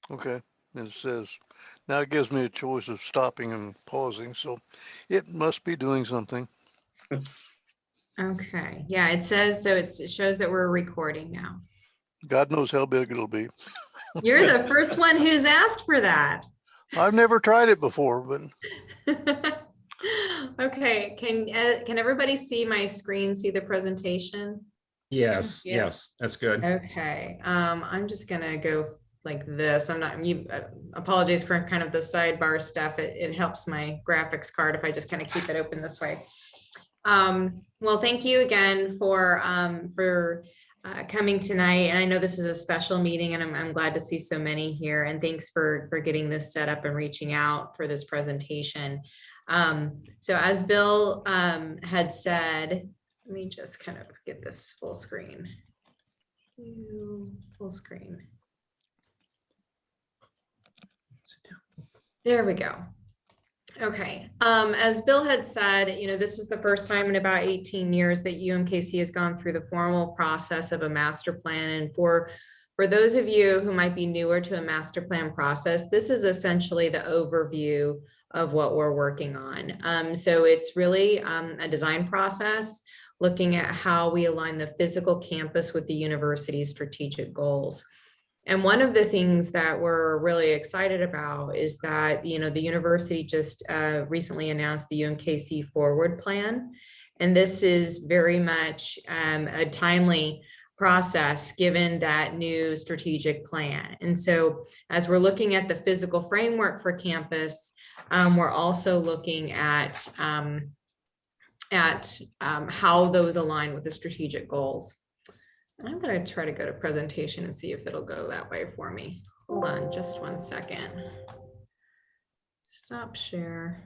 Okay, it says, now it gives me a choice of stopping and pausing, so it must be doing something. Okay, yeah, it says, so it shows that we're recording now. God knows how big it'll be. You're the first one who's asked for that. I've never tried it before, but Okay, can everybody see my screen, see the presentation? Yes, Yes. yes, that's good. Okay, I'm just gonna go like this. I'm not, apologies for kind of the sidebar stuff. It helps my graphics card if I just kind of keep it open this way. Well, thank you again for coming tonight. And I know this is a special meeting and I'm glad to see so many here. And thanks for getting this set up and reaching out for this presentation. So as Bill had said, let me just kind of get this full screen. Full screen. There we go. Okay, as Bill had said, this is the first time in about 18 years that UMKC has gone through the formal process of a master plan. And for those of you who might be newer to a master plan process, this is essentially the overview of what we're working on. So it's really a design process looking at how we align the physical campus with the university's strategic goals. And one of the things that we're really excited about is that, the university just recently announced the UMKC Forward Plan. And this is very much a timely process given that new strategic plan. And so as we're looking at the physical framework for campus, we're also looking at how those align with the strategic goals. I'm going to try to go to presentation and see if it'll go that way for me. Hold on just 1 second. Stop share.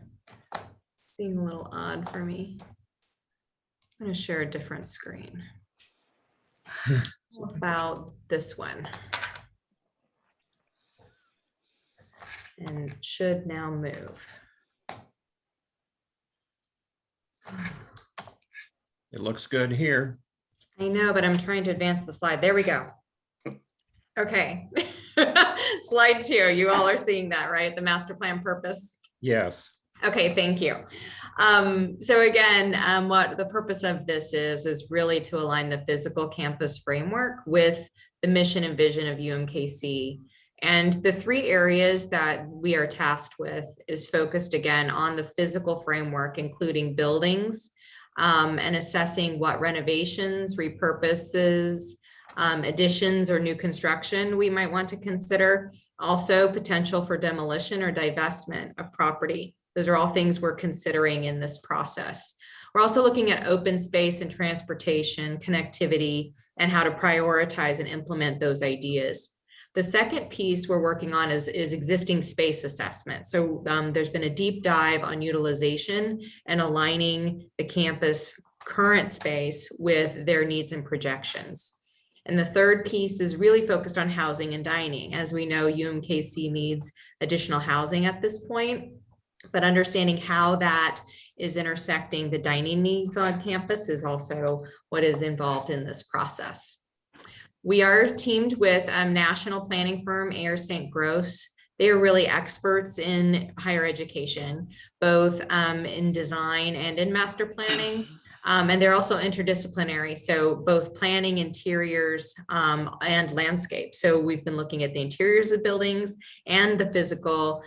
Seeing a little odd for me. I'm going to share a different screen. How about this one? And should now move. It looks good here. I know, but I'm trying to advance the slide. There we go. Okay. Slide 2. You all are seeing that, right? The master plan purpose. Yes. Okay, thank you. So again, what the purpose of this is really to align the physical campus framework with the mission and vision of UMKC. And the 3 areas that we are tasked with is focused again on the physical framework, including buildings, and assessing what renovations, repurposes, additions, or new construction we might want to consider. Also, potential for demolition or divestment of property. Those are all things we're considering in this process. We're also looking at open space and transportation, connectivity, and how to prioritize and implement those ideas. The second piece we're working on is existing space assessment. So there's been a deep dive on utilization and aligning the campus current space with their needs and projections. And the third piece is really focused on housing and dining. As we know, UMKC needs additional housing at this point, but understanding how that is intersecting the dining needs on campus is also what is involved in this process. We are teamed with a national planning firm, Ayers St. Gross. They are really experts in higher education, both in design and in master planning. And they're also interdisciplinary, so both planning, interiors, and landscape. So we've been looking at the interiors of buildings and the physical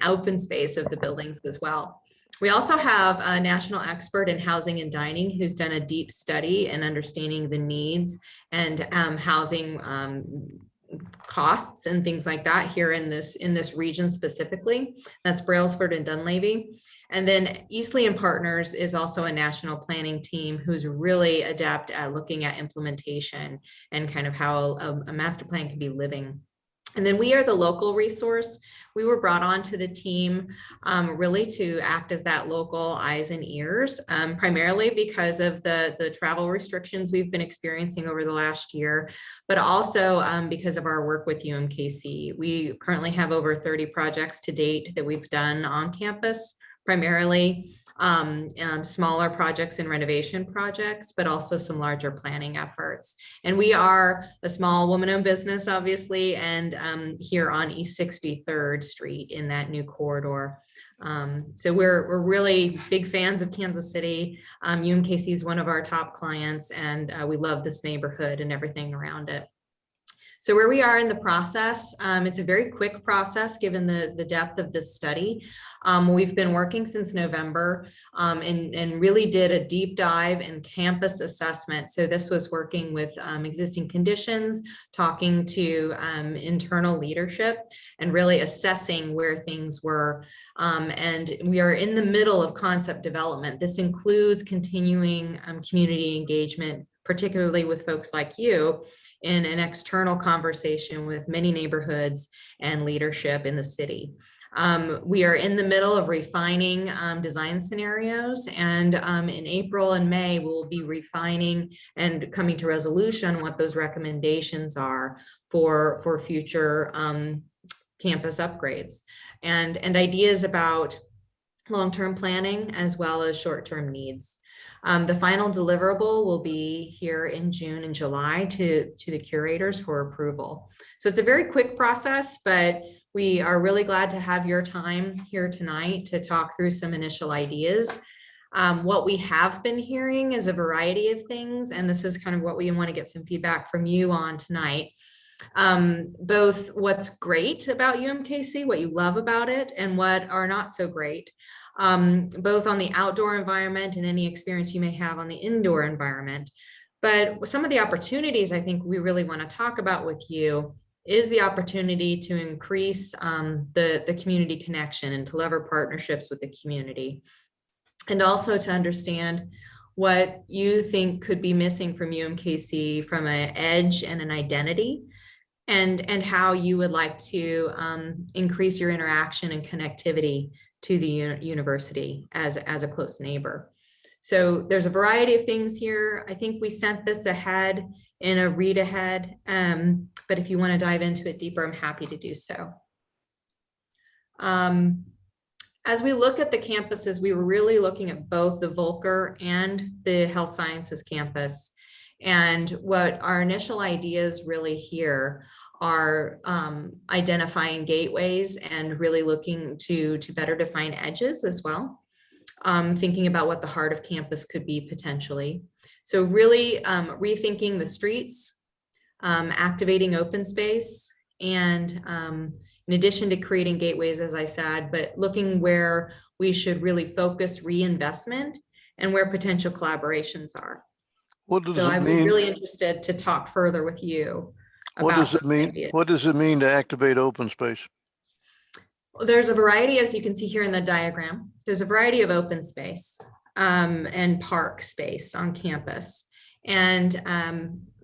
open space of the buildings as well. We also have a national expert in housing and dining who's done a deep study in understanding the needs and housing costs and things like that here in this region specifically. That's Brailsford and Dunleavy. And then Eastleigh and Partners is also a national planning team who's really adept at looking at implementation and kind of how a master plan can be living. And then we are the local resource. We were brought on to the team really to act as that local eyes and ears, primarily because of the travel restrictions we've been experiencing over the last year, but also because of our work with UMKC. We currently have over 30 projects to date that we've done on campus, primarily smaller projects and renovation projects, but also some larger planning efforts. And we are a small woman-owned business, obviously, and here on East 63rd Street in that new corridor. So we're really big fans of Kansas City. UMKC is one of our top clients, and we love this neighborhood and everything around it. So where we are in the process, it's a very quick process given the depth of this study. We've been working since November and really did a deep dive in campus assessment. So this was working with existing conditions, talking to internal leadership, and really assessing where things were. And we are in the middle of concept development. This includes continuing community engagement, particularly with folks like you, in an external conversation with many neighborhoods and leadership in the city. We are in the middle of refining design scenarios, and in April and May, we'll be refining and coming to resolution what those recommendations are for future campus upgrades and ideas about long-term planning as well as short-term needs. The final deliverable will be here in June and July to the curators for approval. So it's a very quick process, but we are really glad to have your time here tonight to talk through some initial ideas. What we have been hearing is a variety of things, and this is kind of what we want to get some feedback from you on tonight. Both what's great about UMKC, what you love about it, and what are not so great. Both on the outdoor environment and any experience you may have on the indoor environment. But some of the opportunities I think we really want to talk about with you is the opportunity to increase the community connection and to lever partnerships with the community. And also to understand what you think could be missing from UMKC from an edge and an identity, and how you would like to increase your interaction and connectivity to the university as a close neighbor. So there's a variety of things here. I think we sent this ahead in a read ahead, but if you want to dive into it deeper, I'm happy to do so. As we look at the campuses, we were really looking at both the Volker and the health sciences campus. And what our initial ideas really here are identifying gateways and really looking to better define edges as well. Thinking about what the heart of campus could be potentially. So really rethinking the streets, activating open space, and in addition to creating gateways, as I said, but looking where we should really focus reinvestment and where potential collaborations are. What does So it I'm mean? really interested to talk further with you. What does it mean? Ideas. What does it mean to activate open space? There's a variety, as you can see here in the diagram, there's a variety of open space and park space on campus. And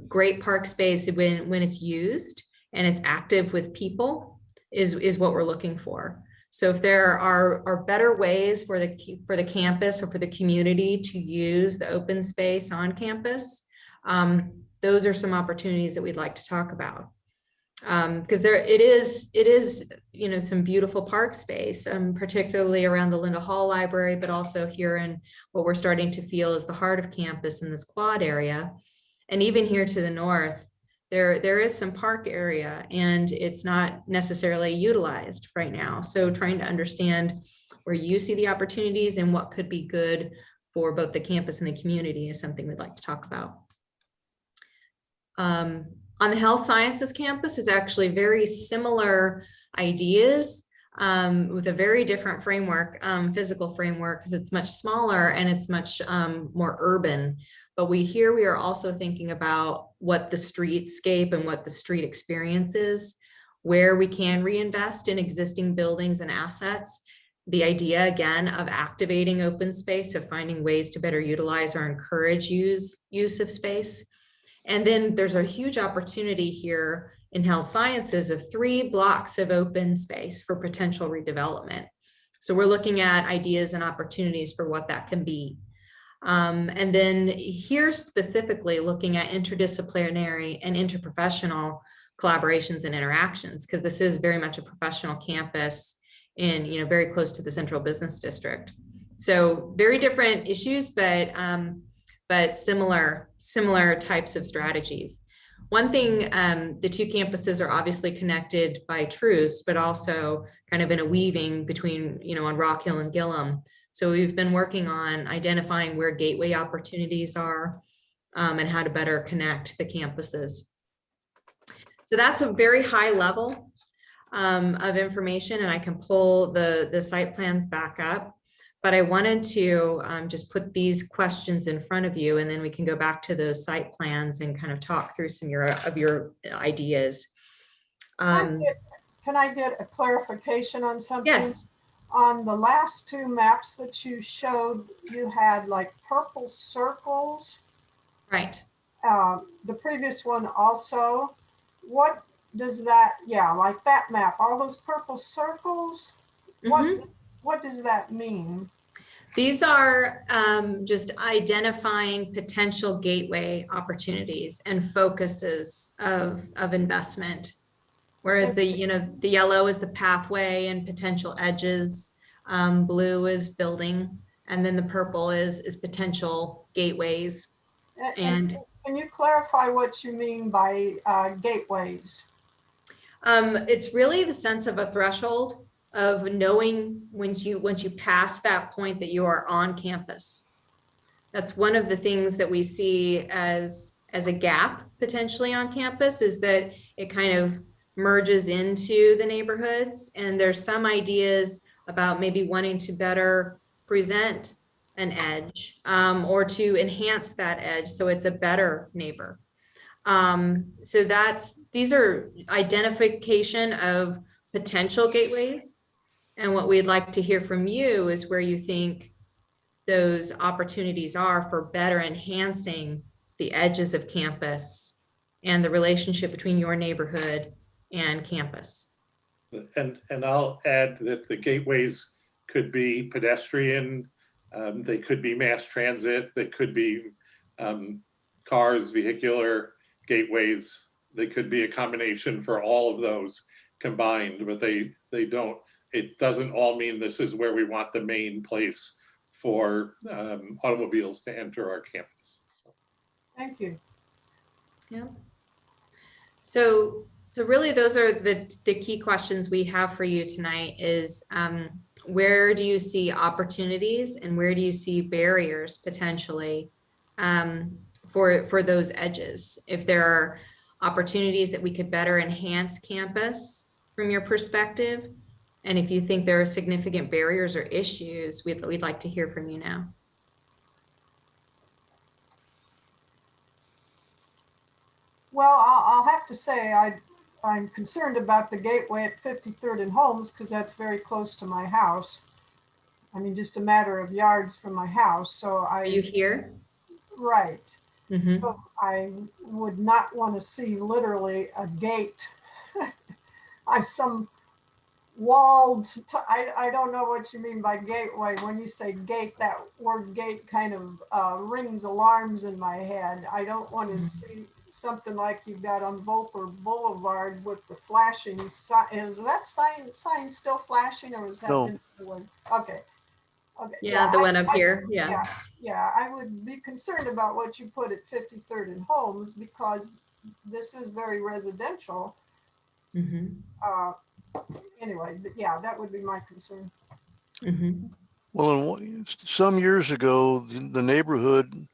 great park space when it's used and it's active with people is what we're looking for. So if there are better ways for the campus or for the community to use the open space on campus, those are some opportunities that we'd like to talk about. Because it is some beautiful park space, particularly around the Linda Hall Library, but also here in what we're starting to feel is the heart of campus in this quad area. And even here to the north, there is some park area and it's not necessarily utilized right now. So trying to understand where you see the opportunities and what could be good for both the campus and the community is something we'd like to talk about. On the health sciences campus is actually very similar ideas with a very different framework, physical framework, because it's much smaller and it's much more urban. But we are also thinking about what the streetscape and what the street experience is, where we can reinvest in existing buildings and assets. The idea, again, of activating open space, of finding ways to better utilize or encourage use of space. And then there's a huge opportunity here in health sciences of 3 blocks of open space for potential redevelopment. So we're looking at ideas and opportunities for what that can be. And then here specifically looking at interdisciplinary and interprofessional collaborations and interactions, because this is very much a professional campus in, very close to the central business district. So very different issues, but similar types of strategies. One thing, the two campuses are obviously connected by truce, but also kind of in a weaving between, on Rockhill and Gillum. So we've been working on identifying where gateway opportunities are, and how to better connect the campuses. So that's a very high level of information, and I can pull the site plans back up. But I wanted to just put these questions in front of you, and then we can go back to those site plans and kind of talk through some of your ideas. Can I get a clarification on something? Yes. On the last two maps that you showed, you had like purple circles. Right. The previous one also. What does that, yeah, like that map, all those purple circles, what does that mean? These are just identifying potential gateway opportunities and focuses of investment. Whereas the yellow is the pathway and potential edges, blue is building, and then the purple is potential gateways. And can you clarify what you mean by gateways? It's really the sense of a threshold of knowing once you pass that point that you are on campus. That's one of the things that we see as a gap potentially on campus, is that it kind of merges into the neighborhoods, and there's some ideas about maybe wanting to better present an edge, or to enhance that edge so it's a better neighbor. So these are identification of potential gateways. And what we'd like to hear from you is where you think those opportunities are for better enhancing the edges of campus and the relationship between your neighborhood and campus. And I'll add that the gateways could be pedestrian, they could be mass transit, they could be cars, vehicular gateways. They could be a combination for all of those combined, but it doesn't all mean this is where we want the main place for automobiles to enter our campus. So. Thank you. Yeah. So really those are the key questions we have for you tonight is, where do you see opportunities and where do you see barriers potentially for those edges? If there are opportunities that we could better enhance campus from your perspective, and if you think there are significant barriers or issues, we'd like to hear from you now. Well, I'll have to say I'm concerned about the gateway at 53rd and Holmes because that's very close to my house. I mean, just a matter of yards from my house. So Are you here? Right. Mm-hmm. So I would not want to see literally a gate. Some walled, I don't know what you mean by gateway. When you say gate, that word gate kind of rings alarms in my head. I don't want to see something like you've got on Volker Boulevard with the flashing sign. Is that sign still flashing, or is that No. in the one? Okay. Yeah, the one up here. Yeah. Yeah, I would be concerned about what you put at 53rd and Holmes because this is very residential. Mm-hmm. Anyway, but yeah, that would be my concern. Mm-hmm. Well, some years ago, the neighborhood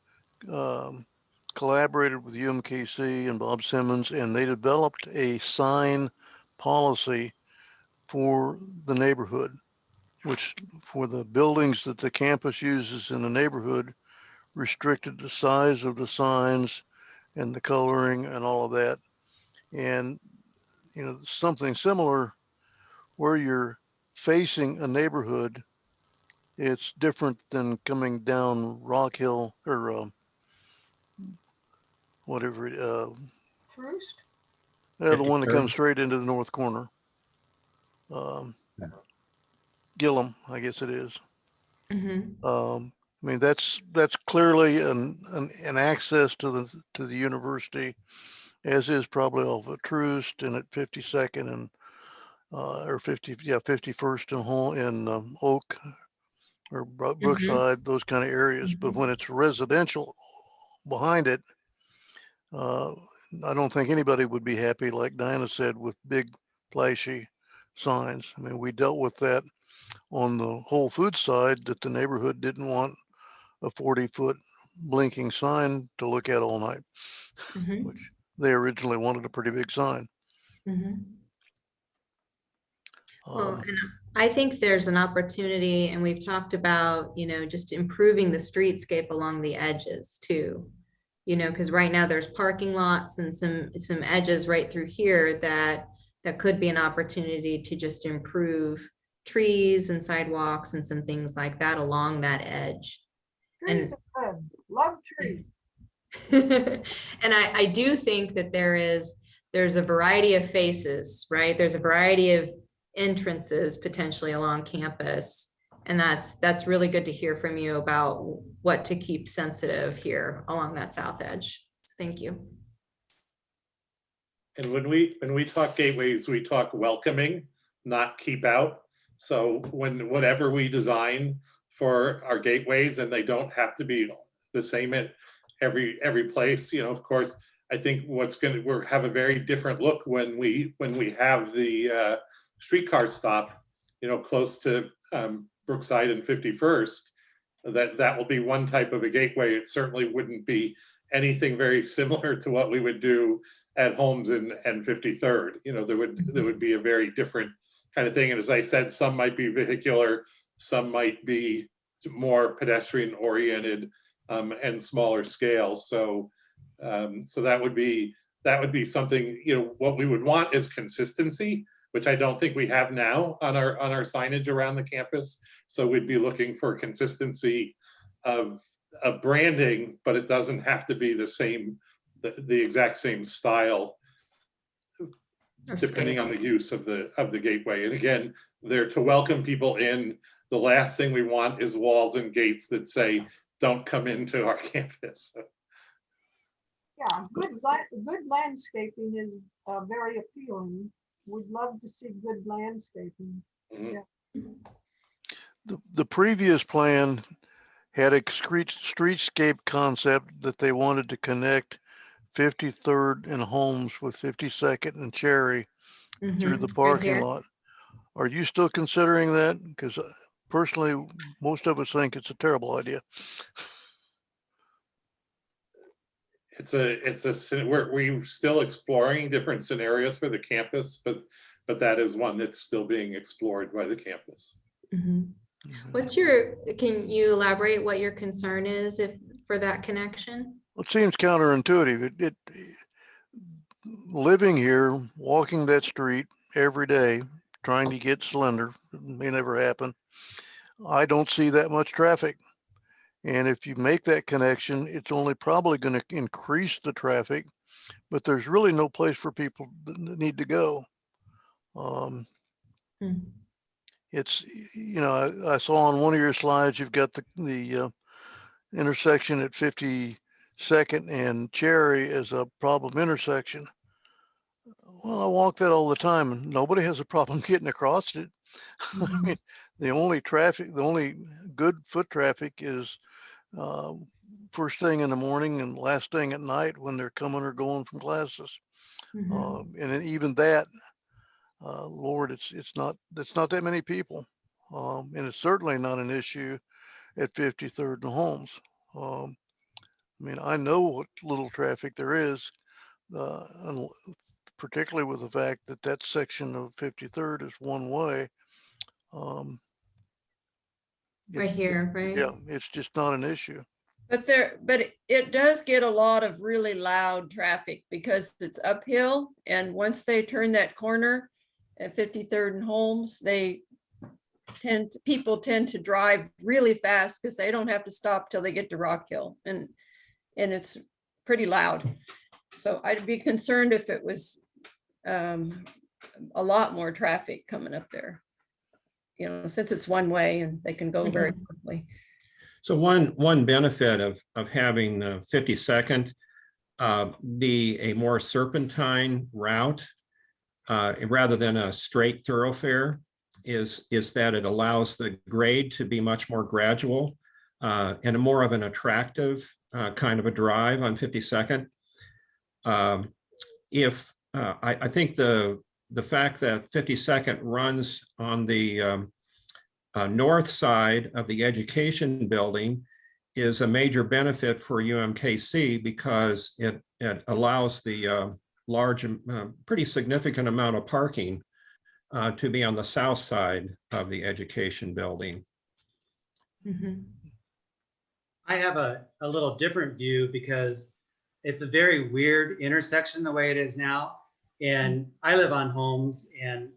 collaborated with UMKC and Bob Simmons, and they developed a sign policy for the neighborhood, which for the buildings that the campus uses in the neighborhood restricted the size of the signs and the coloring and all of that. And, something similar where you're facing a neighborhood, it's different than coming down Rockhill or whatever, Troost? the one that 53rd. comes straight into the north corner. Gillum, I guess it is. Mm-hmm. I mean, that's clearly an access to the university, as is probably off of Troost and at 52nd and or 51st and Oak. or Brookside, those kind of areas. But when it's residential behind it, I don't think anybody would be happy, like Diana said, with big flashy signs. I mean, we dealt with that on the Whole Foods side, that the neighborhood didn't want a 40-foot blinking sign to look at all night, which they originally wanted a pretty big sign. Well, and I think there's an opportunity, and we've talked about, you know, just improving the streetscape along the edges too. You know, because right now there's parking lots and some edges right through here that could be an opportunity to just improve trees and sidewalks and some things like that along that edge. Trees are good. Love trees. And I do think that there's a variety of faces, right? There's a variety of entrances potentially along campus. And that's really good to hear from you about what to keep sensitive here along that south edge. So thank you. And when we talk gateways, we talk welcoming, not keep out. So whatever we design for our gateways, and they don't have to be the same at every place, you know, of course, I think we'll have a very different look when we have the streetcar stop, you know, close to Brookside and 51st. That will be one type of a gateway. It certainly wouldn't be anything very similar to what we would do at Holmes and 53rd. You know, there would be a very different kind of thing. And as I said, some might be vehicular, some might be more pedestrian oriented and smaller scale. So that would be something, you know, what we would want is consistency, which I don't think we have now on our signage around the campus. So we'd be looking for consistency of branding, but it doesn't have to be the same, the exact same style, depending on the use of the gateway. And again, they're to welcome people in. The last thing we want is walls and gates that say, don't come into our campus. Yeah, good landscaping is very appealing. Would love to see good landscaping. The previous plan had a streetscape concept that they wanted to connect 53rd and Holmes with 52nd and Cherry through the parking lot. Are you still considering that? Because personally, most of us think it's a terrible idea. We're still exploring different scenarios for the campus, but that is one that's still being explored by the campus. Can you elaborate what your concern is for that connection? It seems counterintuitive. Living here, walking that street every day, trying to get Slender, it may never happen. I don't see that much traffic. And if you make that connection, it's only probably going to increase the traffic, but there's really no place for people that need to go. It's, you know, I saw on one of your slides, you've got the intersection at 52nd and Cherry as a problem intersection. Well, I walk that all the time and nobody has a problem getting across it. I mean, the only good foot traffic is first thing in the morning and last thing at night when they're coming or going from classes. And even that, Lord, it's not that many people. And it's certainly not an issue at 53rd and Holmes. I mean, I know what little traffic there is, and particularly with the fact that that section of 53rd is one way. Right here, right? Yeah, it's just not an issue. But it does get a lot of really loud traffic because it's uphill. And once they turn that corner at 53rd and Holmes, people tend to drive really fast because they don't have to stop till they get to Rockhill, and it's pretty loud. So I'd be concerned if it was a lot more traffic coming up there, you know, since it's one way and they can go very quickly. So one benefit of having 52nd be a more serpentine route rather than a straight thoroughfare. is that it allows the grade to be much more gradual and a more of an attractive kind of a drive on 52nd. I think the fact that 52nd runs on the north side of the education building is a major benefit for UMKC because it allows the large, pretty significant amount of parking to be on the south side of the education building. Mhm. I have a little different view because it's a very weird intersection the way it is now. And I live on Holmes, and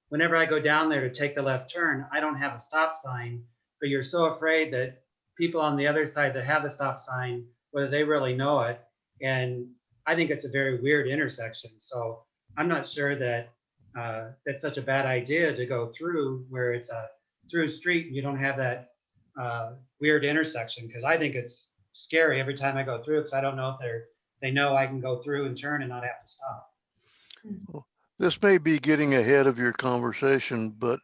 whenever I go down there to take the left turn, I don't have a stop sign, but you're so afraid that people on the other side that have the stop sign, whether they really know it. And I think it's a very weird intersection. So I'm not sure that that's such a bad idea to go through where it's a through street and you don't have that weird intersection, because I think it's scary every time I go through, because I don't know if they know I can go through and turn and not have to stop. This may be getting ahead of your conversation, but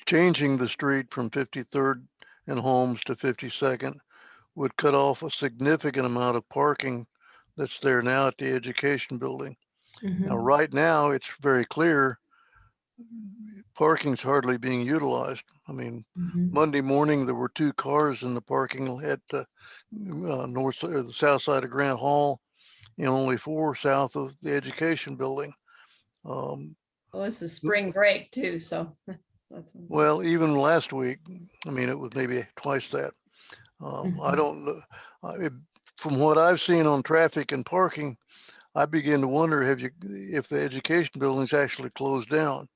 changing the street from 53rd and Holmes to 52nd would cut off a significant amount of parking that's there now at the education building. Now, Mhm. right now, it's very clear parking's hardly being utilized. I mean, Mhm. Monday morning, there were 2 cars in the parking at the north or the south side of Grant Hall, and only 4 south of the education building. Well, this is spring break too, so. That's one thing. Well, even last week, I mean, it was maybe twice that. I don't know. From what I've seen on traffic and parking, I begin to wonder if the education building's actually closed down,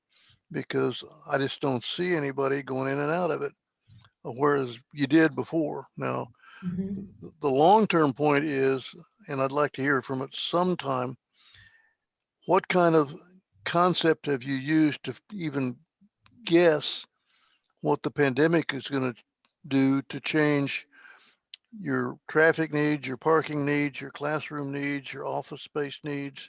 because I just don't see anybody going in and out of it, whereas you did before. Now, Mhm. the long-term point is, and I'd like to hear from it sometime, what kind of concept have you used to even guess what the pandemic is going to do to change your traffic needs, your parking needs, your classroom needs, your office space needs?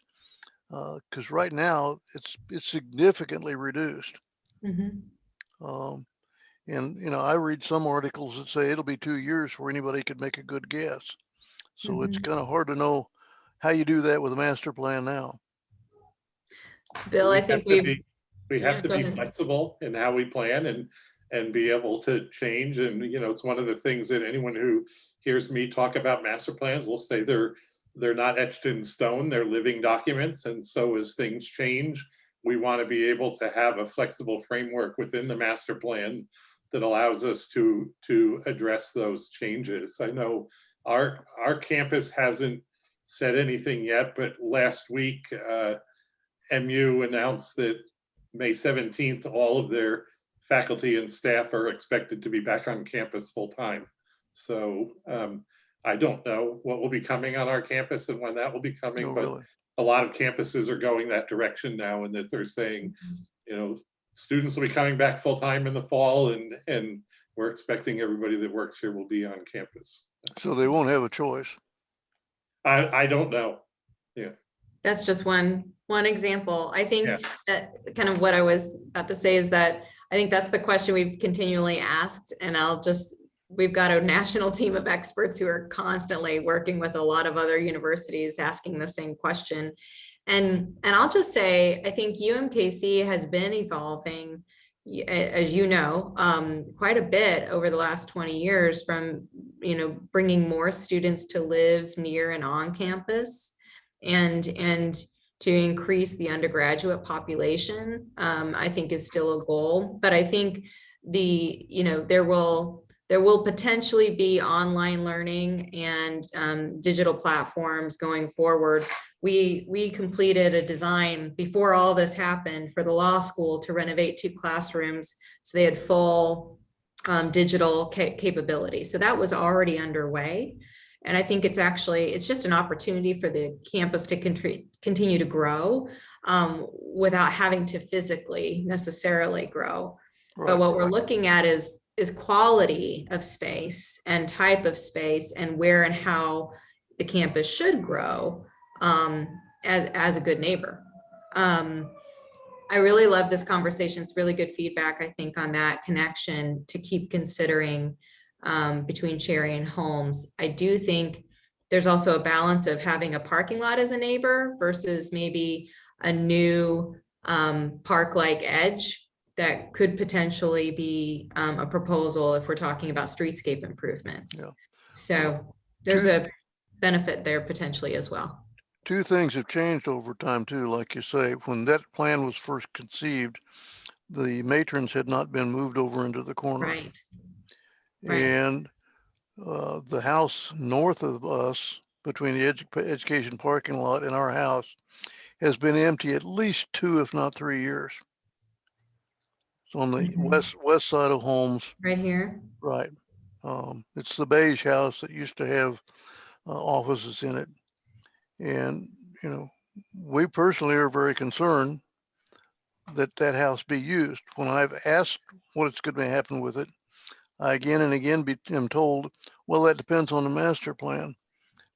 Because right now it's significantly reduced. Mhm. Um, and I read some articles that say it'll be 2 years before anybody could make a good guess. So it's Mhm. kind of hard to know how you do that with a master plan now. Bill, I think we've, We yeah, have to go be ahead. flexible in how we plan and be able to change. And, it's one of the things that anyone who hears me talk about master plans will say they're not etched in stone, they're living documents. And so as things change, we want to be able to have a flexible framework within the master plan that allows us to address those changes. I know our campus hasn't said anything yet, but last week, MU announced that May 17th, all of their faculty and staff are expected to be back on campus full time. So I don't know what will be coming on our campus and when that will be coming, Oh, but really? a lot of campuses are going that direction now, and that they're saying, students will be coming back full time in the fall, and we're expecting everybody that works here will be on campus. So they won't have a choice. I don't know. That's just one example. I think Yeah. that kind of what I was about to say is that I think that's the question we've continually asked, and we've got a national team of experts who are constantly working with a lot of other universities asking the same question. And I'll just say, I think UMKC has been evolving, as you know, quite a bit over the last 20 years, from, bringing more students to live near and on campus, and to increase the undergraduate population, I think is still a goal. But I think there will potentially be online learning and digital platforms going forward. We completed a design before all this happened for the law school to renovate 2 classrooms, so they had full digital capability. So that was already underway. And I think it's just an opportunity for the campus to continue to grow without having to physically necessarily grow. Right. But what we're looking at is quality of space and type of space, and where and how the campus should grow as a good neighbor. I really love this conversation. It's really good feedback, I think, on that connection to keep considering between sharing homes. I do think there's also a balance of having a parking lot as a neighbor versus maybe a new park-like edge that could potentially be a proposal if we're talking about streetscape improvements. Yeah. So there's a benefit there potentially as well. Two things have changed over time too, like you say. When that plan was first conceived, the matrons had not been moved over into the corner. Right. Right. And the house north of us, between the education parking lot and our house, has been empty at least 2, if not 3 years. It's on the Mhm. west side of Holmes, Right here. right? It's the beige house that used to have offices in it. And, you know, we personally are very concerned that that house be used. When I've asked what's going to happen with it, I again and again am told, well, that depends on the master plan.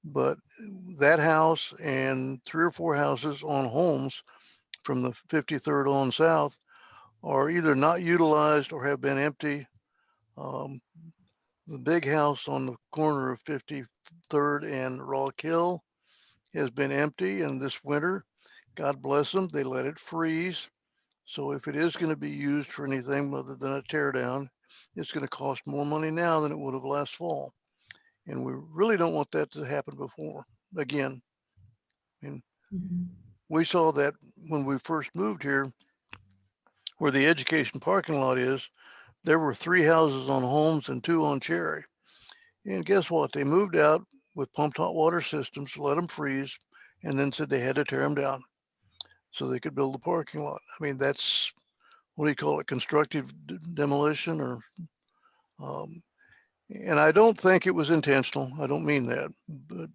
But that house and 3 or 4 houses on Holmes from the 53rd on south are either not utilized or have been empty. The big house on the corner of 53rd and Rockhill has been empty, and this winter, God bless them, they let it freeze. So if it is going to be used for anything other than a tear down, it's going to cost more money now than it would have last fall. And we really don't want that to happen again. I mean, we saw that when we first moved here, where the education parking lot is, there were 3 houses on Holmes and 2 on Cherry. And guess what? They moved out with pumped hot water systems, let them freeze, and then said they had to tear them down so they could build the parking lot. I mean, that's, what do you call it, constructive demolition or, and I don't think it was intentional. I don't mean that, but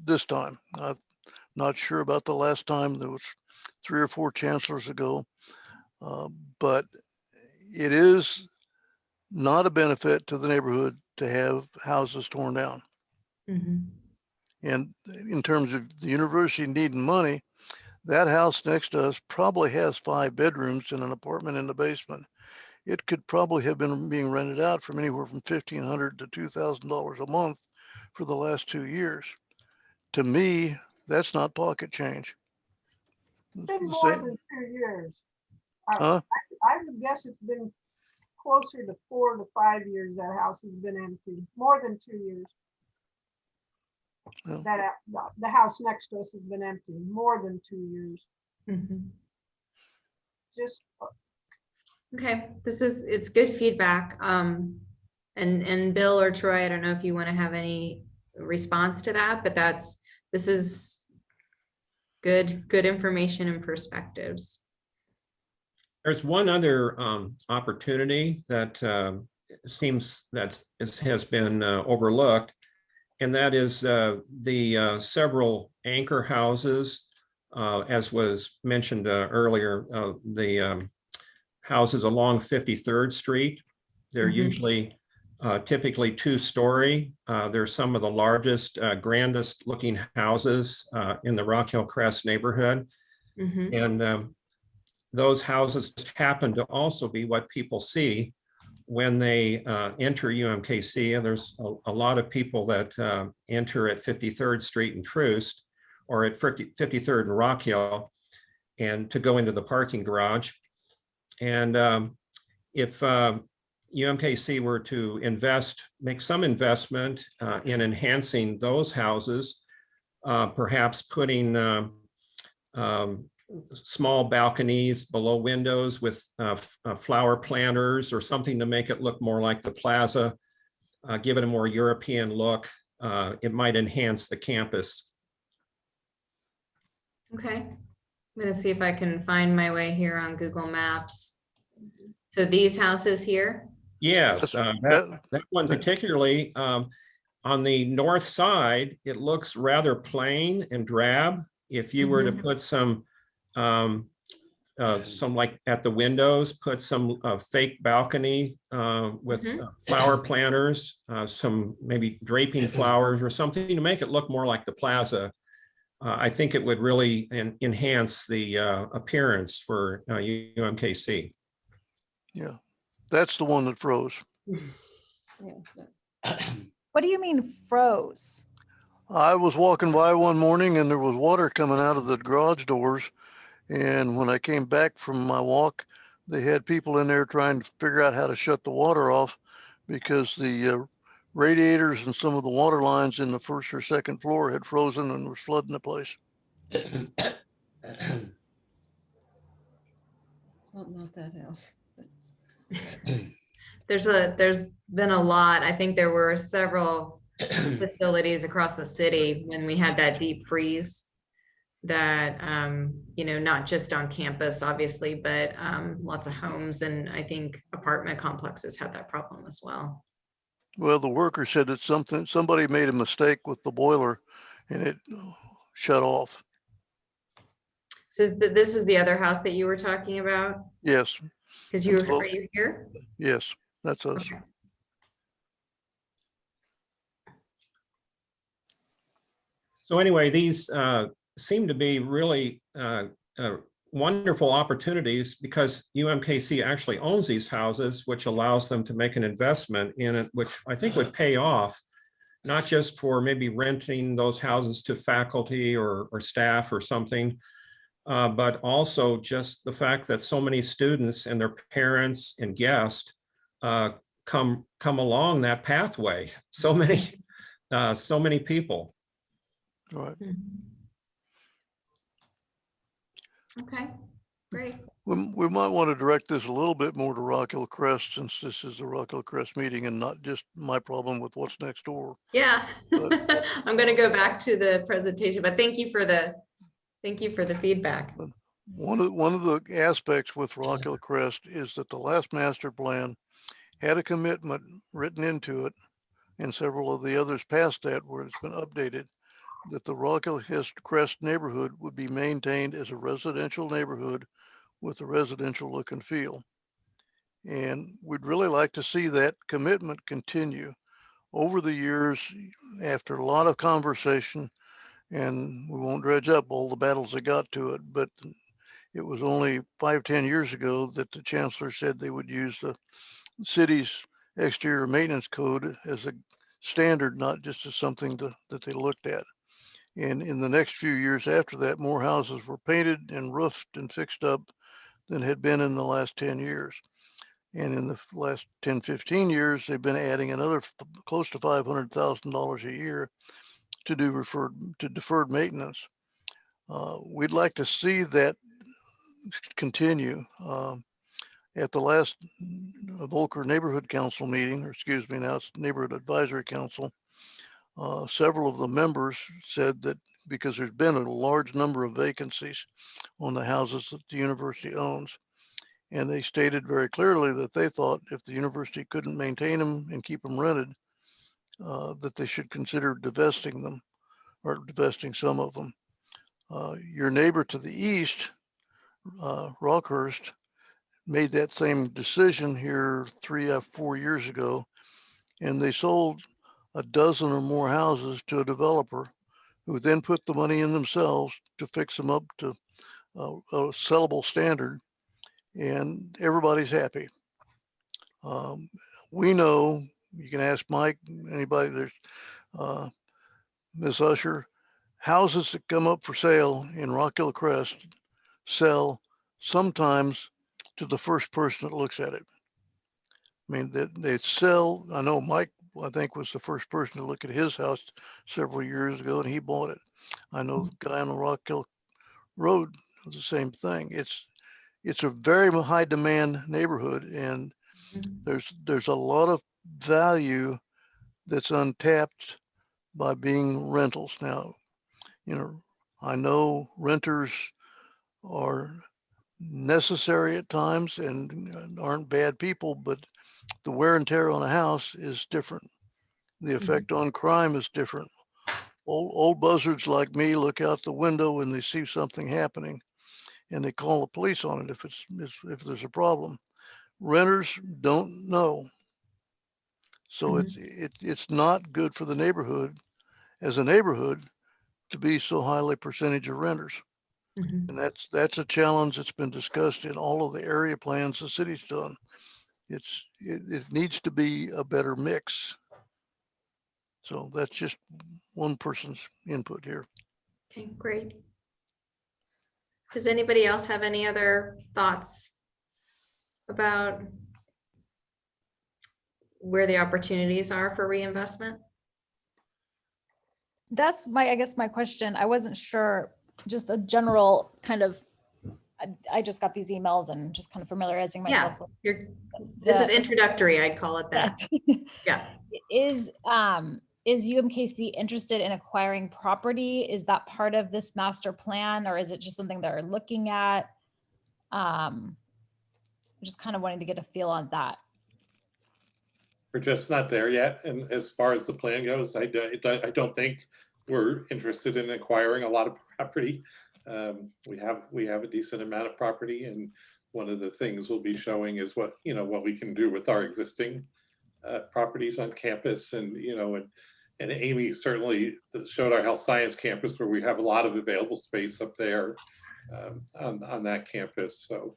this time, I'm not sure about the last time. There was 3 or 4 chancellors ago, but it is not a benefit to the neighborhood to have houses torn down. Mhm. And in terms of the university needing money, that house next to us probably has 5 bedrooms and an apartment in the basement. It could probably have been being rented out from anywhere from $1,500 to $2,000 a month for the last 2 years. To me, that's not pocket change. It's been more than 2 years. Huh? I would guess it's been closer to 4 to 5 years that house has been empty, more than 2 years. Yeah. That the house next to us has been empty more than 2 years. Mhm. Just Okay, it's good feedback. And Bill or Troy, I don't know if you want to have any response to that, but this is good information and perspectives. There's one other opportunity that seems that has been overlooked, and that is the several anchor houses, as was mentioned earlier, the houses along 53rd Street. They're usually typically 2-story. They're some of the largest, grandest looking houses in the Rockhill Crest neighborhood. And those houses happen to also be what people see when they enter UMKC. And there's a lot of people that enter at 53rd Street and Troost, or at 53rd and Rockhill, and to go into the parking garage. And if UMKC were to make some investment in enhancing those houses, perhaps putting small balconies below windows with flower planters or something to make it look more like the plaza, give it a more European look, it might enhance the campus. Okay, I'm gonna see if I can find my way here on Google Maps. So these houses here? Yes, that one particularly, on the north side, it looks rather plain and drab. If you were to put some like at the windows, put some fake balcony with flower planters, some maybe draping flowers or something to make it look more like the plaza. I think it would really enhance the appearance for UMKC. Yeah, that's the one that froze. Yeah. What do you mean froze? I was walking by one morning and there was water coming out of the garage doors. And when I came back from my walk, they had people in there trying to figure out how to shut the water off because the radiators and some of the water lines in the first or second floor had frozen and was flooding the place. Well, not that house. There's been a lot. I think there were several facilities across the city when we had that deep freeze that, you know, not just on campus, obviously, but lots of homes, and I think apartment complexes had that problem as well. Well, the worker said that somebody made a mistake with the boiler and it shut off. So this is the other house that you were talking about? Yes, Because you Well- are you here? yes, that's us. Okay. So anyway, these seem to be really wonderful opportunities because UMKC actually owns these houses, which allows them to make an investment in it, which I think would pay off, not just for maybe renting those houses to faculty or staff or something, but also just the fact that so many students and their parents and guests come along that pathway. So many people. All right. Okay, great. We might want to direct this a little bit more to Rockhill Crest since this is the Rockhill Crest meeting and not just my problem with what's next door. Yeah, But- I'm gonna go back to the presentation, but thank you for the feedback. One of the aspects with Rockhill Crest is that the last master plan had a commitment written into it, and several of the others past that where it's been updated, that the Rockhill Crest neighborhood would be maintained as a residential neighborhood with a residential look and feel. And we'd really like to see that commitment continue. Over the years, after a lot of conversation, and we won't dredge up all the battles that got to it, but it was only 5-10 years ago that the chancellor said they would use the city's exterior maintenance code as a standard, not just as something that they looked at. And in the next few years after that, more houses were painted and roofed and fixed up than had been in the last 10 years. And in the last 10, 15 years, they've been adding another close to $500,000 a year to do deferred maintenance. We'd like to see that continue. At the last Volker Neighborhood Council meeting, or excuse me, now it's Neighborhood Advisory Council, several of the members said that because there's been a large number of vacancies on the houses that the university owns, and they stated very clearly that they thought if the university couldn't maintain them and keep them rented, that they should consider divesting them or divesting some of them. Your neighbor to the east, Rockhurst, made that same decision here 3 or 4 years ago, and they sold a dozen or more houses to a developer who then put the money in themselves to fix them up to a sellable standard, and everybody's happy. We know, you can ask Mike, anybody, there's Ms. Usher, houses that come up for sale in Rockhill Crest sell sometimes to the first person that looks at it. I mean, they sell, I know Mike, I think, was the first person to look at his house several years ago and he bought it. I know the guy on the Rockhill Road, the same thing. It's a very high demand neighborhood, and there's a lot of value that's untapped by being rentals. Now, you know, I know renters are necessary at times and aren't bad people, but the wear and tear on a house is different. The effect on crime is different. Old buzzards like me look out the window and they see something happening and they call the police on it if there's a problem. Renters don't know. So it's not good for the neighborhood as a neighborhood to be so highly percentage of renters. Mhm. And that's a challenge that's been discussed in all of the area plans the city's done. It needs to be a better mix. So that's just one person's input here. Okay, great. Does anybody else have any other thoughts about where the opportunities are for reinvestment? That's I guess my question. I wasn't sure, just a general kind of, I just got these emails and just kind of familiarizing Yeah, myself. this is the- introductory, I'd call it that. Yeah. Is UMKC interested in acquiring property? Is that part of this master plan, or is it just something they're looking at? Just kind of wanting to get a feel on that. We're just not there yet. And as far as the plan goes, I don't think we're interested in acquiring a lot of property. We have a decent amount of property, and one of the things we'll be showing is what we can do with our existing properties on campus. And and Amy certainly showed our health science campus, where we have a lot of available space up there on that campus. So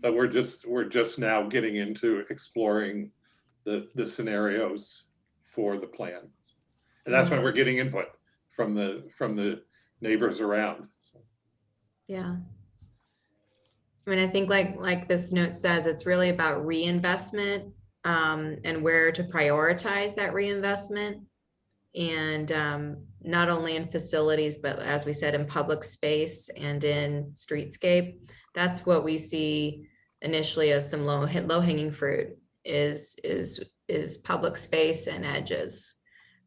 but we're just now getting into exploring the scenarios for the plan, and that's why we're getting input from the neighbors around. So. Yeah. I mean, I think like this note says, it's really about reinvestment and where to prioritize that reinvestment. And not only in facilities, but as we said, in public space and in streetscape. That's what we see initially as some low hanging fruit is public space and edges,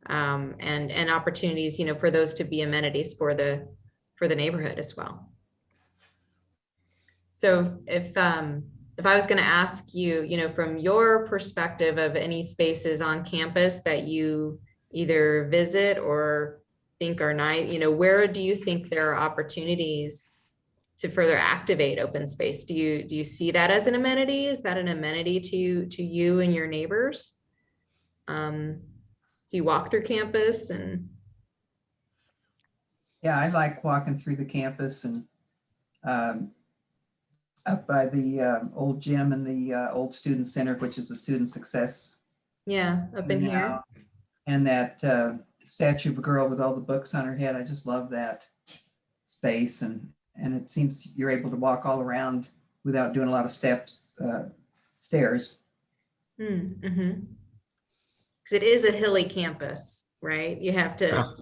and opportunities, for those to be amenities for the neighborhood as well. So if I was going to ask you, from your perspective of any spaces on campus that you either visit or think are nice, where do you think there are opportunities to further activate open space? Do you see that as an amenity? Is that an amenity to you and your neighbors? Do you walk through campus? And yeah, I like walking through the campus and up by the old gym and the old student center, which is the student success. yeah, up in here. And that statue of a girl with all the books on her head. I just love that space. And it seems you're able to walk all around without doing a lot of stairs. Mm-hmm. Because it is a hilly campus, right? You have to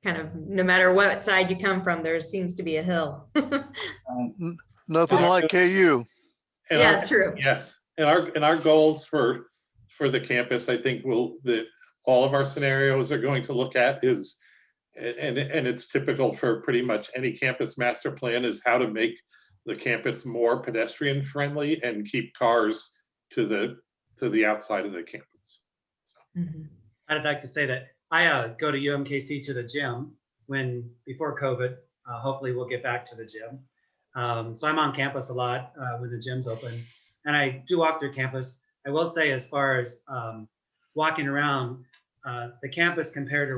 kind of, no matter what side you come from, there seems to be a hill. Nothing like KU. And Yeah, true. Yes, and our goals for the campus, I think that all of our scenarios are going to look at is, and it's typical for pretty much any campus master plan, is how to make the campus more pedestrian friendly and keep cars to the outside of the campus. So. Mm-hmm. I'd like to say that I go to UMKC to the gym before COVID. Hopefully we'll get back to the gym. So I'm on campus a lot when the gym's open, and I do walk through campus. I will say, as far as walking around the campus compared to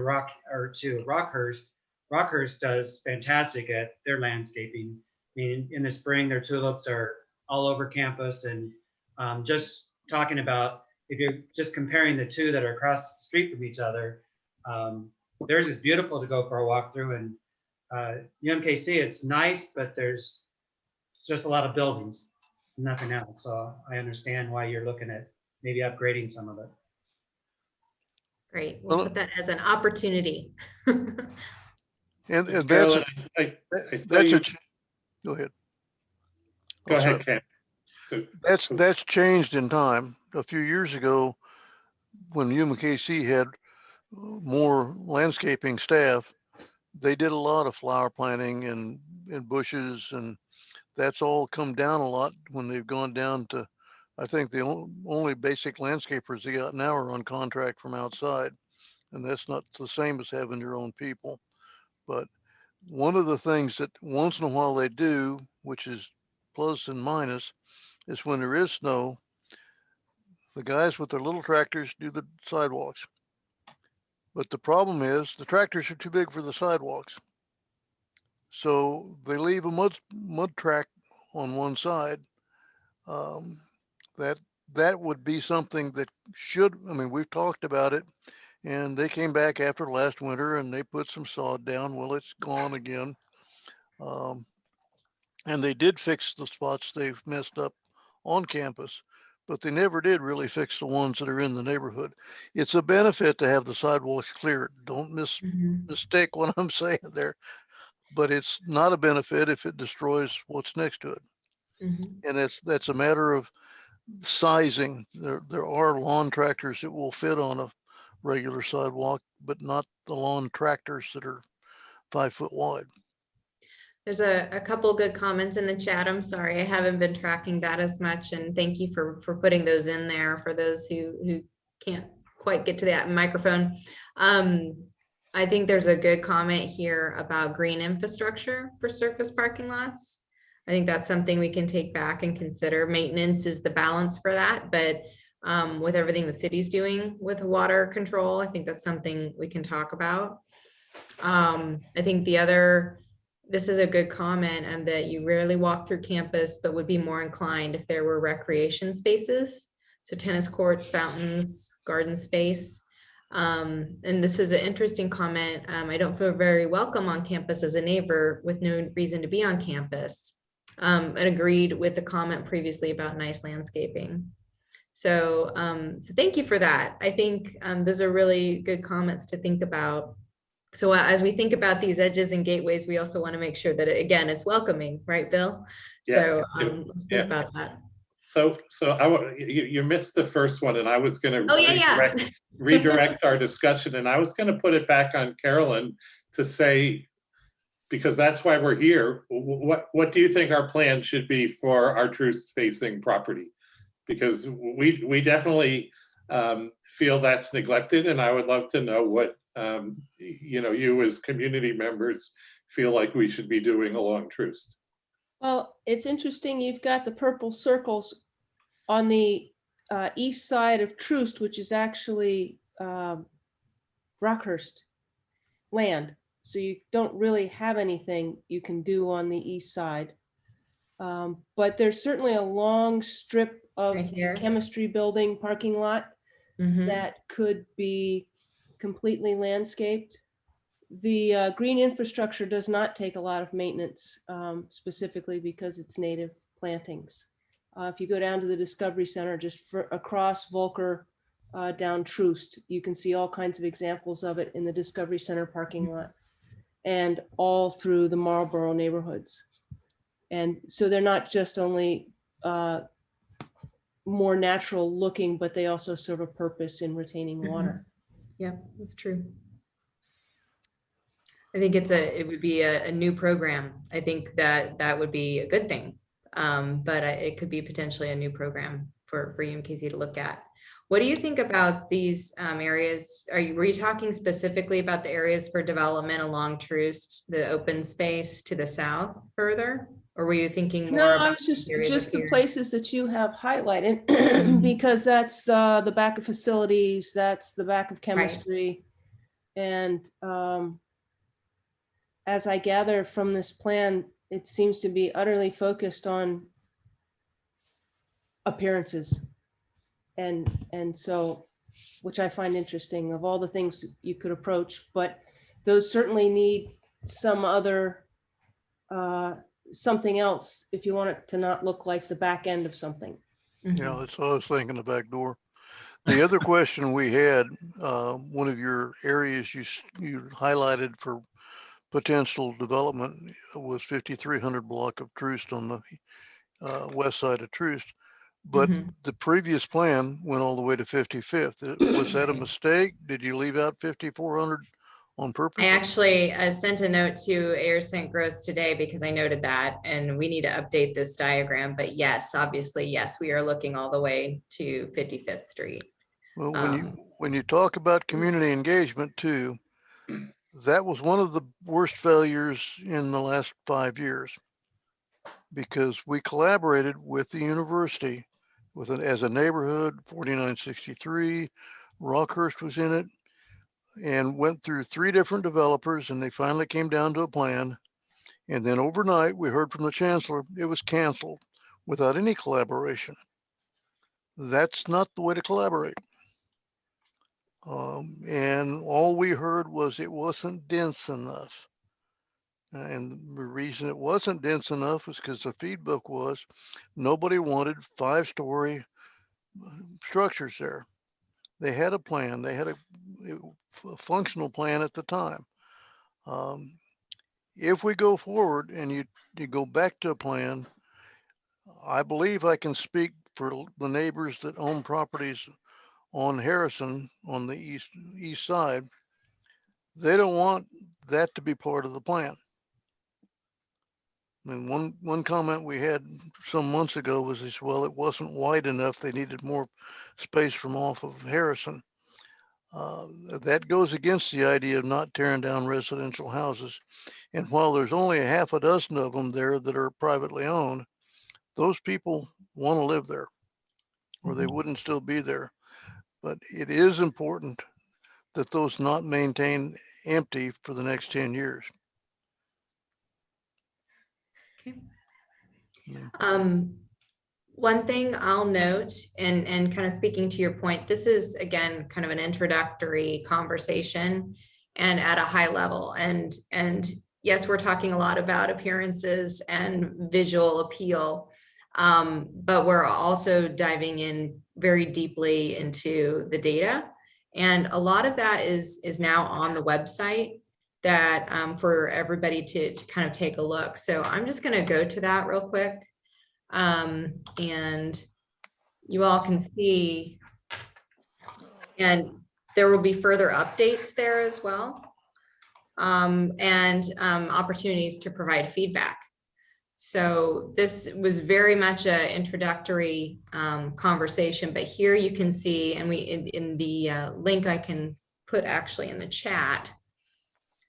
Rockhurst does fantastic at their landscaping. I mean, in the spring, their tulips are all over campus, and just talking about, if you're just comparing the two that are across the street from each other, theirs is beautiful to go for a walk through, and UMKC, it's nice, but there's just a lot of buildings, nothing else. So I understand why you're looking at maybe upgrading some of it. Great. We'll put that as an opportunity. And that's Carolyn, go ahead. Go ahead, Ken. So That's changed in time. A few years ago, when UMKC had more landscaping staff, they did a lot of flower planting and bushes, and that's all come down a lot when they've gone down to, I think the only basic landscapers they got now are on contract from outside, and that's not the same as having your own people. But one of the things that once in a while they do, which is plus and minus, is when there is snow, the guys with their little tractors do the sidewalks. But the problem is the tractors are too big for the sidewalks. So they leave a mud track on one side. Um, that that would be something that should, I mean, we've talked about it, and they came back after last winter and they put some sod down. Well, it's gone again. Um, and they did fix the spots they've messed up on campus, but they never did really fix the ones that are in the neighborhood. It's a benefit to have the sidewalks cleared. Don't mistake what I'm saying there, but it's not a benefit if it destroys what's next to it. Mhm. And that's a matter of sizing. There are lawn tractors that will fit on a regular sidewalk, but not the lawn tractors that are 5 foot wide. There's a couple good comments in the chat. I'm sorry, I haven't been tracking that as much, and thank you for putting those in there for those who can't quite get to that microphone. I think there's a good comment here about green infrastructure for surface parking lots. I think that's something we can take back and consider. Maintenance is the balance for that, but with everything the city's doing with water control, I think that's something we can talk about. I think this is a good comment, and that you rarely walk through campus, but would be more inclined if there were recreation spaces. So tennis courts, fountains, garden space. And this is an interesting comment. I don't feel very welcome on campus as a neighbor with no reason to be on campus. And agreed with the comment previously about nice landscaping. So, so thank you for that. I think those are really good comments to think about. So as we think about these edges and gateways, we also want to make sure that, again, it's welcoming, right, Bill? Yes, So we do. let's think Yeah. about that. So you missed the first one, and I was going to Oh, yeah. redirect our discussion, and I was going to put it back on Carolyn to say, because that's why we're here. What do you think our plan should be for our truce-facing property? Because we definitely feel that's neglected, and I would love to know what you as community members feel like we should be doing along Troost. Well, it's interesting. You've got the purple circles on the east side of Troost, which is actually Rockhurst land. So you don't really have anything you can do on the east side. But there's certainly a long strip of Right here. the chemistry building parking lot that could be completely landscaped. The green infrastructure does not take a lot of maintenance, specifically because it's native plantings. If you go down to the Discovery Center, just across Volker down Troost, you can see all kinds of examples of it in the Discovery Center parking lot and all through the Marlboro neighborhoods. And so they're not just only more natural looking, but they also serve a purpose in retaining water. Yeah, that's true. I think it would be a new program. I think that would be a good thing. But it could be potentially a new program for UMKC to look at. What do you think about these areas? Were you talking specifically about the areas for development along Troost, the open space to the south further? Or were you thinking more No, about I was just the here? places that you have highlighted, because that's the back of facilities, that's the back of chemistry. Right. And as I gather from this plan, it seems to be utterly focused on appearances. And so, which I find interesting, of all the things you could approach, but those certainly need some other something else if you want it to not look like the back end of something. Yeah, that's what I was thinking, the back door. The other question we had, one of your areas you highlighted for potential development was 5300 block of Troost on the west side of Troost. But the previous plan went all the way to 55th. Was that a mistake? Did you leave out 5400 on purpose? I actually sent a note to Air St. Gross today because I noted that, and we need to update this diagram. But yes, obviously, yes, we are looking all the way to 55th Street. Well, when you talk about community engagement too, that was one of the worst failures in the last 5 years, because we collaborated with the university as a neighborhood. 4963, Rockhurst was in it. and went through 3 different developers, and they finally came down to a plan. And then overnight, we heard from the chancellor, it was canceled without any collaboration. That's not the way to collaborate. And all we heard was it wasn't dense enough. And the reason it wasn't dense enough was because the feedback was nobody wanted 5-story structures there. They had a plan. They had a functional plan at the time. If we go forward and you go back to a plan, I believe I can speak for the neighbors that own properties on Harrison on the east side. They don't want that to be part of the plan. I mean, one comment we had some months ago was this, well, it wasn't wide enough. They needed more space from off of Harrison. That goes against the idea of not tearing down residential houses. And while there's only a half a dozen of them there that are privately owned, those people want to live there or they wouldn't still be there. But it is important that those not maintained empty for the next 10 years. Okay. Yeah. One thing I'll note, and kind of speaking to your point, this is again kind of an introductory conversation and at a high level. And yes, we're talking a lot about appearances and visual appeal, but we're also diving in very deeply into the data. And a lot of that is now on the website that for everybody to kind of take a look. So I'm just going to go to that real quick. And you all can see, and there will be further updates there as well, and opportunities to provide feedback. So this was very much an introductory conversation, but here you can see, and we in the link I can put actually in the chat,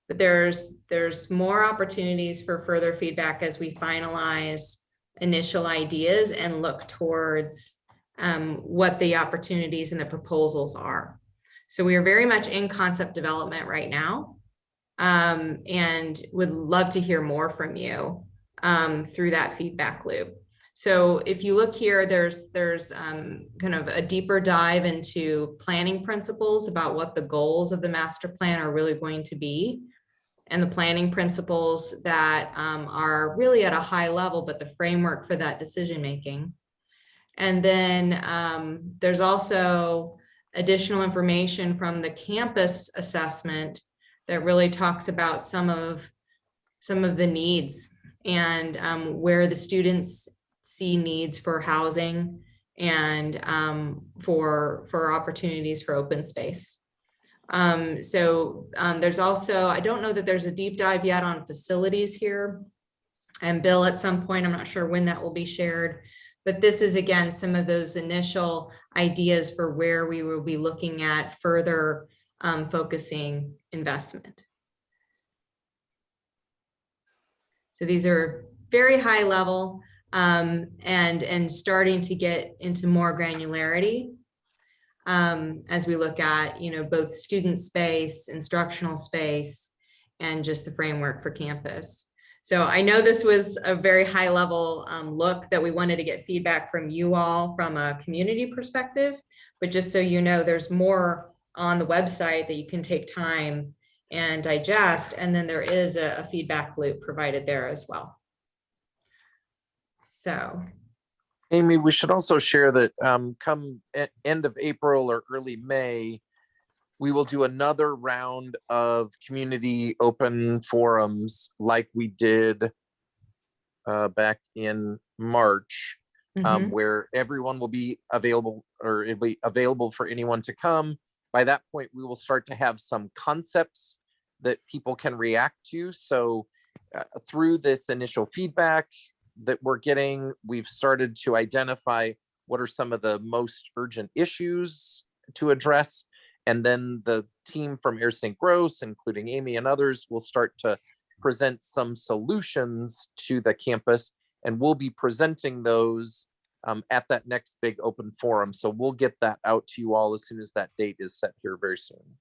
but there's more opportunities for further feedback as we finalize initial ideas and look towards what the opportunities and the proposals are. So we are very much in concept development right now, and would love to hear more from you through that feedback loop. So if you look here, there's kind of a deeper dive into planning principles about what the goals of the master plan are really going to be, and the planning principles that are really at a high level, but the framework for that decision making. And then there's also additional information from the campus assessment that really talks about some of the needs and where the students see needs for housing and for opportunities for open space. There's also, I don't know that there's a deep dive yet on facilities here. And Bill, at some point, I'm not sure when that will be shared, but this is again, some of those initial ideas for where we will be looking at further focusing investment. So these are very high level and starting to get into more granularity. As we look at, both student space, instructional space, and just the framework for campus. So I know this was a very high level look that we wanted to get feedback from you all from a community perspective, but just so you know, there's more on the website that you can take time and digest. And then there is a feedback loop provided there as well. So Amy, we should also share that come end of April or early May, we will do another round of community open forums like we did back in March, where everyone will be available, or it'll be available for anyone to come. By that point, we will start to have some concepts that people can react to. So through this initial feedback that we're getting, we've started to identify what are some of the most urgent issues to address. And then the team from Air St. Gross, including Amy and others, will start to present some solutions to the campus, and we'll be presenting those at that next big open forum. So we'll get that out to you all as soon as that date is set here very soon.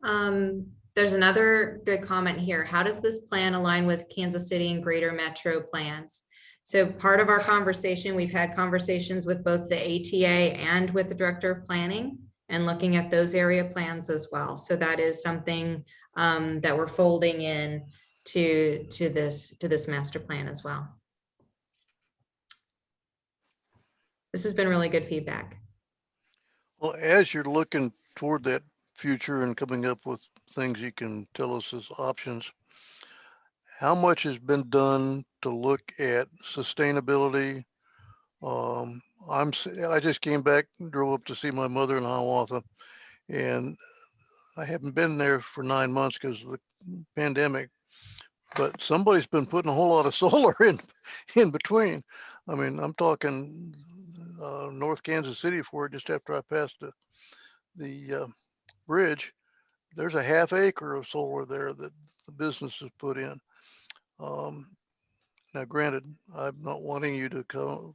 There's another good comment here. How does this plan align with Kansas City and greater metro plans? So part of our conversation, we've had conversations with both the ATA and with the Director of Planning and looking at those area plans as well. So that is something that we're folding in to this master plan as well. This has been really good feedback. Well, as you're looking toward that future and coming up with things you can tell us as options, how much has been done to look at sustainability? I just came back, drove up to see my mother in Hiawatha, and I haven't been there for 9 months because of the pandemic. But somebody's been putting a whole lot of solar in between. I mean, I'm talking North Kansas City for it, just after I passed the bridge. There's a half acre of solar there that the business has put in. Now, granted, I'm not wanting you to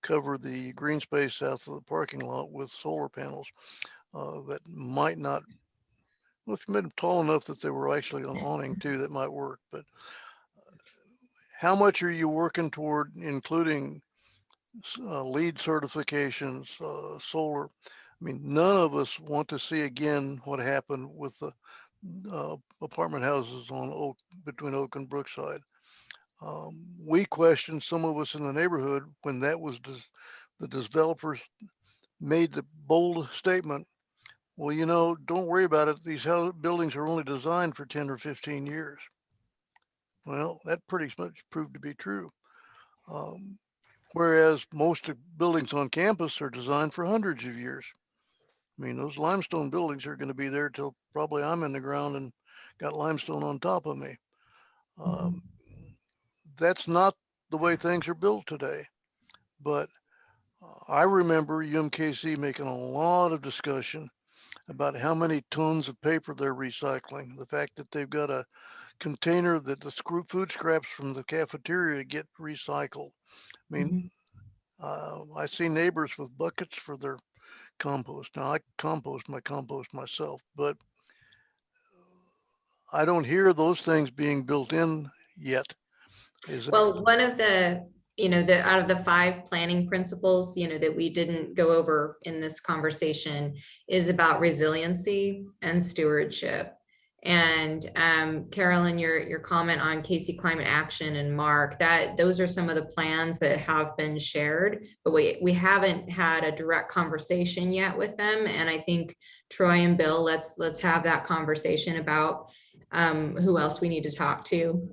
cover the green space south of the parking lot with solar panels. That might not, well, if you made them tall enough that they were actually on awning too, that might work. But how much are you working toward including LEED certifications, solar? I mean, none of us want to see again what happened with the apartment houses on between Oak and Brookside. We questioned, some of us in the neighborhood, when that was the developers made the bold statement, well, you know, don't worry about it. These buildings are only designed for 10 or 15 years. Well, that pretty much proved to be true. Whereas most buildings on campus are designed for hundreds of years. I mean, those limestone buildings are going to be there till probably I'm in the ground and got limestone on top of me. That's not the way things are built today. But I remember UMKC making a lot of discussion about how many tons of paper they're recycling. The fact that they've got a container that the food scraps from the cafeteria get recycled. I mean, I see neighbors with buckets for their compost. Now I compost my compost myself, but I don't hear those things being built in yet. Is it? Well, one of the, out of the 5 planning principles, that we didn't go over in this conversation is about resiliency and stewardship. And Carolyn, your comment on Casey Climate Action and Mark, those are some of the plans that have been shared, but we haven't had a direct conversation yet with them. And I think Troy and Bill, let's have that conversation about who else we need to talk to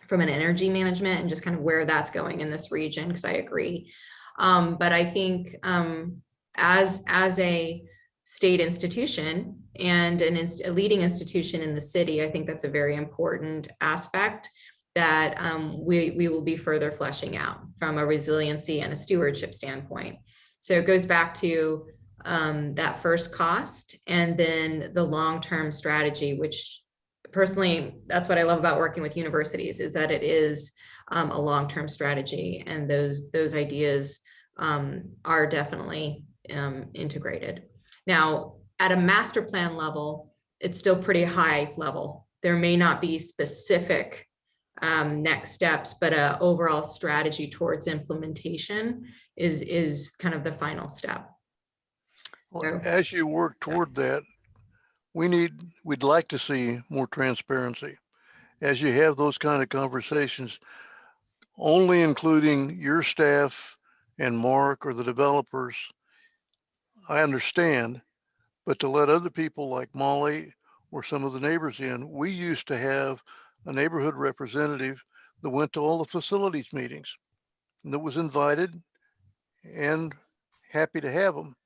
from an energy management and just kind of where that's going in this region, because I agree. But I think as a state institution and a leading institution in the city, I think that's a very important aspect that we will be further fleshing out from a resiliency and a stewardship standpoint. So it goes back to that first cost and then the long-term strategy, which personally, that's what I love about working with universities, is that it is a long-term strategy, and those ideas are definitely integrated. Now, at a master plan level, it's still pretty high level. There may not be specific next steps, but an overall strategy towards implementation is kind of the final step. Well, as you work toward that, we'd like to see more transparency. As you have those kind of conversations, only including your staff and Mark or the developers, I understand, but to let other people like Molly or some of the neighbors in, we used to have a neighborhood representative that went to all the facilities meetings and that was invited and happy to have them.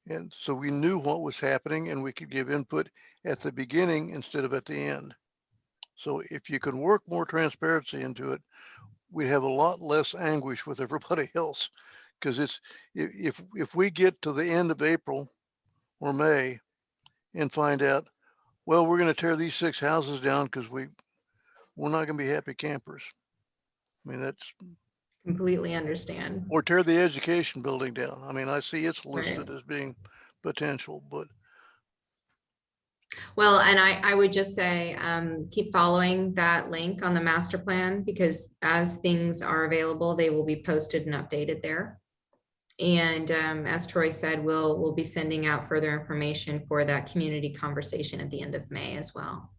And so we knew what was happening and we could give input at the beginning instead of at the end. So if you can work more transparency into it, we have a lot less anguish with everybody else. Because if we get to the end of April or May and find out, well, we're going to tear these 6 houses down because we're not going to be happy campers. I mean, that's completely understand. Or tear the education building down. I mean, I see it's listed as being potential, but Well, and I would just say, keep following that link on the master plan, because as things are available, they will be posted and updated there. And as Troy said, we'll be sending out further information for that community conversation at the end of May as well.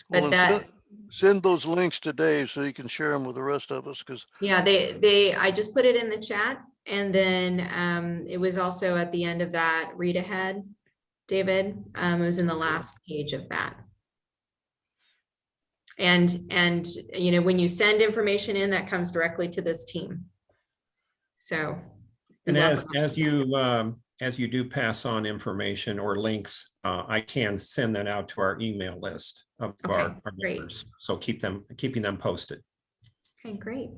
But Well, that, send those links to Dave so he can share them with the rest of us, because yeah, I just put it in the chat, and then it was also at the end of that read ahead, David. It was in the last page of that. And you know, when you send information in, that comes directly to this team. So. we And welcome as you do pass on information or links, I can send that out to our email list of Okay, our great. members. So keeping them posted. Okay, great.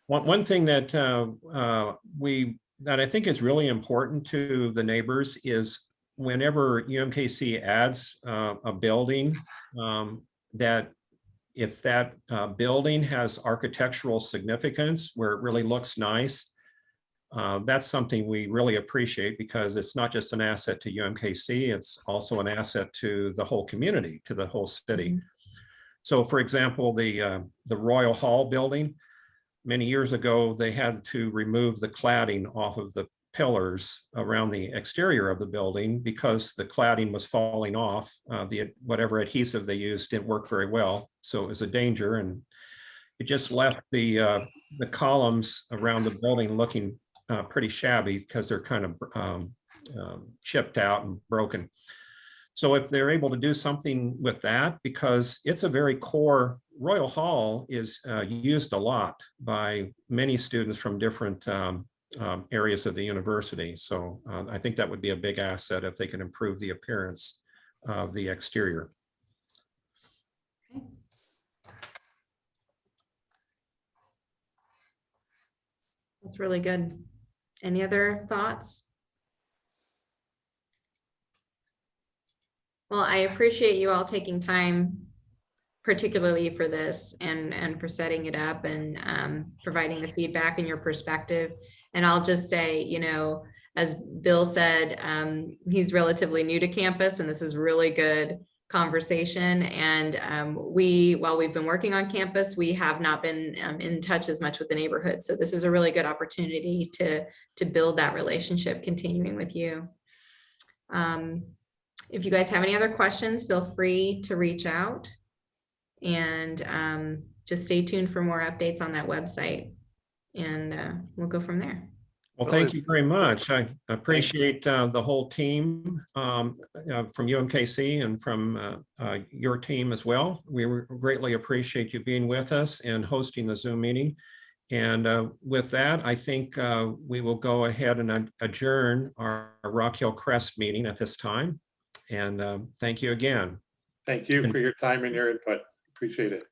One thing that that I think is really important to the neighbors is whenever UMKC adds a building, that if that building has architectural significance where it really looks nice, that's something we really appreciate, because it's not just an asset to UMKC, it's also an asset to the whole community, to the whole city. Mhm. So for example, the Royal Hall building, many years ago, they had to remove the cladding off of the pillars around the exterior of the building because the cladding was falling off. Whatever adhesive they used didn't work very well, so it was a danger, and it just left the columns around the building looking pretty shabby because they're kind of chipped out and broken. So if they're able to do something with that, because it's a very core, Royal Hall is used a lot by many students from different areas of the university. So I think that would be a big asset if they can improve the appearance of the exterior. That's really good. Any other thoughts? Well, I appreciate you all taking time, particularly for this, and for setting it up and providing the feedback and your perspective. And I'll just say, you know, as Bill said, he's relatively new to campus, and this is really good conversation. And while we've been working on campus, we have not been in touch as much with the neighborhood. So this is a really good opportunity to build that relationship, continuing with you. If you guys have any other questions, feel free to reach out, and just stay tuned for more updates on that website, and we'll go from there. Well, thank you very much. I appreciate the whole team from UMKC and from your team as well. We greatly appreciate you being with us and hosting the Zoom meeting. And with that, I think we will go ahead and adjourn our Rockhill Crest meeting at this time. And thank you again. Thank you for your time and your input. Appreciate it.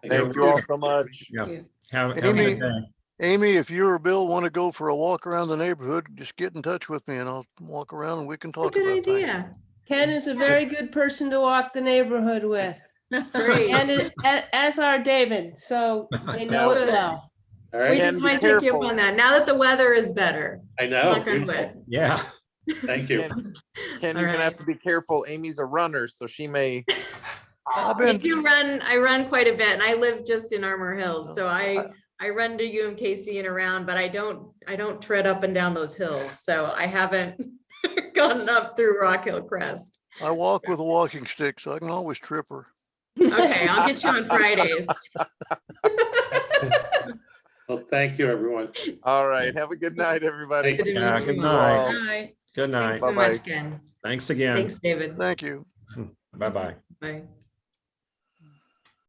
Thank you all so much. Yeah. Have a Amy, good day. Amy, if you or Bill want to go for a walk around the neighborhood, just get in touch with me and I'll walk around and we can talk Good about things. idea. Ken is a very good person to walk the neighborhood with, Great. and as are David, so they know it well. All We right. just be want to take you up careful. on that. Now that the weather is better. I know. Knock on wood. Beautiful. Yeah. Thank you. Ken, All you're gonna have right. to be careful. Amy's a runner, so she may. I run quite a bit, and I live just in Armor Hills, so I run to UMKC and around, but I don't tread up and down those hills, so I haven't gotten up through Rockhill Crest. I walk with a walking stick, so I can always trip her. Okay, I'll get you on Fridays. Well, thank you, everyone. All right. Have a good night, everybody. Thank Good to Yeah, meet good you night. all. Bye. Good night. Thanks so Bye-bye. much, Ken. Thanks again. Thanks, David. Thank you. Bye-bye. Bye.